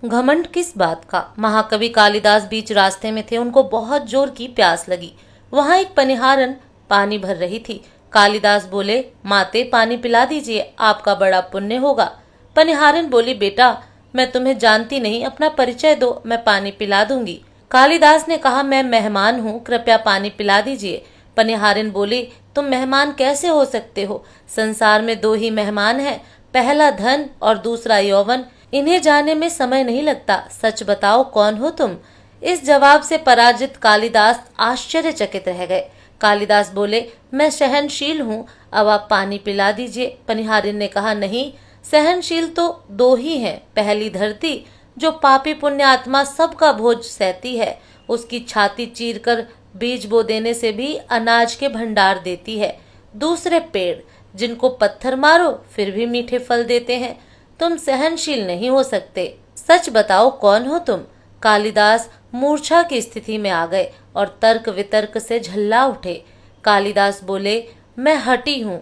घमंड किस बात का? महाकवि कालिदास बीच रास्ते में थे, उनको बहुत जोर की प्यास लगी। वहां एक पनिहारन पानी भर रही थी। कालिदास बोले, माते पानी पिला दीजिए, आपका बड़ा पुण्य होगा। पनिहारन बोली, बेटा मैं तुम्हें जानती नहीं, अपना परिचय दो, मैं पानी पिला दूंगी। कालिदास ने कहा, मैं मेहमान हूँ, कृपया पानी पिला दीजिए। पनिहारिन बोली, तुम मेहमान कैसे हो सकते हो? संसार में दो ही मेहमान हैं, पहला धन और दूसरा यौवन। इन्हें जाने में समय नहीं लगता। सच बताओ, कौन हो तुम? इस जवाब से पराजित कालिदास आश्चर्यचकित रह गए। कालिदास बोले, मैं सहनशील हूँ, अब आप पानी पिला दीजिए। पनिहारिन ने कहा, नहीं, सहनशील तो दो ही हैं। पहली धरती, जो पापी पुण्य आत्मा सबका बोझ सहती है, उसकी छाती चीरकर बीज बो देने से भी अनाज के भंडार देती है। दूसरे पेड़, जिनको पत्थर मारो फिर भी मीठे फल देते हैं। तुम सहनशील नहीं हो सकते। सच बताओ, कौन हो तुम? कालिदास मूर्छा की स्थिति में आ गए और तर्क वितर्क से झल्ला उठे। कालिदास बोले, मैं हठी हूँ।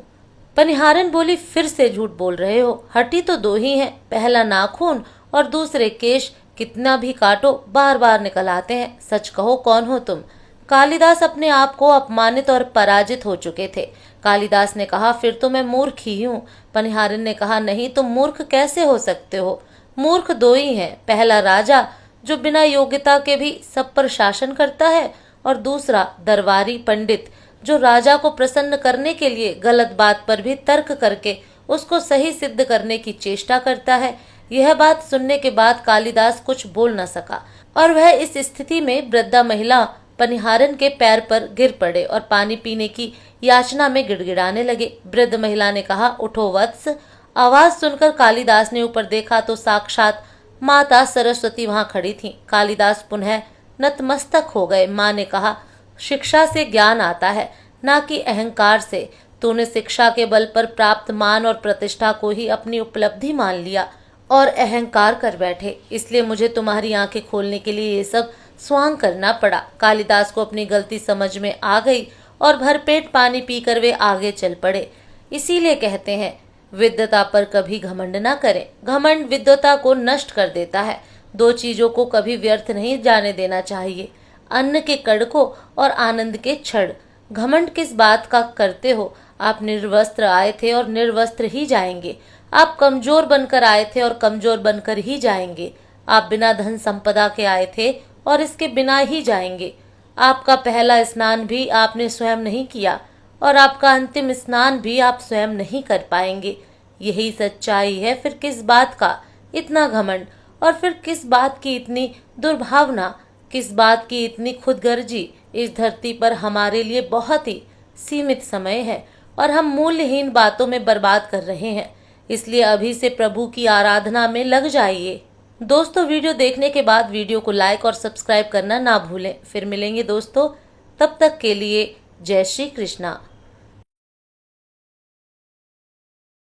पनिहारन बोली, फिर से झूठ बोल रहे हो। हठी तो दो ही हैं, पहला नाखून और दूसरे केश, कितना भी काटो बार बार निकल आते हैं। सच कहो, कौन हो तुम? कालिदास अपने आप को अपमानित और पराजित हो चुके थे। कालिदास ने कहा, फिर तो मैं मूर्ख ही हूँ। पनिहारिन ने कहा, नहीं, तुम मूर्ख कैसे हो सकते हो? मूर्ख दो ही हैं, पहला राजा, जो बिना योग्यता के भी सब पर शासन करता है, और दूसरा दरबारी पंडित, जो राजा को प्रसन्न करने के लिए गलत बात पर भी तर्क करके उसको सही सिद्ध करने की चेष्टा करता है। यह बात सुनने के बाद कालिदास कुछ बोल न सका और वह इस स्थिति में वृद्धा महिला पनिहारन के पैर पर गिर पड़े और पानी पीने की याचना में गिड़गिड़ाने लगे। वृद्ध महिला ने कहा, उठो वत्स। आवाज सुनकर कालिदास ने ऊपर देखा तो साक्षात माता सरस्वती वहां खड़ी थी। कालिदास पुनः नतमस्तक हो गए। माँ ने कहा, शिक्षा से ज्ञान आता है, ना कि अहंकार से। तूने शिक्षा के बल पर प्राप्त मान और प्रतिष्ठा को ही अपनी उपलब्धि मान लिया और अहंकार कर बैठे, इसलिए मुझे तुम्हारी आंखें खोलने के लिए ये सब स्वांग करना पड़ा। कालिदास को अपनी गलती समझ में आ गई और भरपेट पानी पीकर वे आगे चल पड़े। इसीलिए कहते हैं, विद्वता पर कभी घमंड ना करें। घमंड विद्वता को नष्ट कर देता है। दो चीजों को कभी व्यर्थ नहीं जाने देना चाहिए, अन्न के कड़ को और आनंद के क्षण। घमंड किस बात का करते हो? आप निर्वस्त्र आए थे और निर्वस्त्र ही जाएंगे। आप कमजोर बनकर आए थे और कमजोर बनकर ही जाएंगे। आप बिना धन संपदा के आए थे और इसके बिना ही जाएंगे। आपका पहला स्नान भी आपने स्वयं नहीं किया और आपका अंतिम स्नान भी आप स्वयं नहीं कर पाएंगे। यही सच्चाई है। फिर किस बात का इतना घमंड, और फिर किस बात की इतनी दुर्भावना, किस बात की इतनी खुदगर्जी? इस धरती पर हमारे लिए बहुत ही सीमित समय है और हम मूल्यहीन बातों में बर्बाद कर रहे हैं। इसलिए अभी से प्रभु की आराधना में लग जाइए। दोस्तों, वीडियो देखने के बाद वीडियो को लाइक और सब्सक्राइब करना ना भूलें। फिर मिलेंगे दोस्तों, तब तक के लिए जय श्री कृष्णा।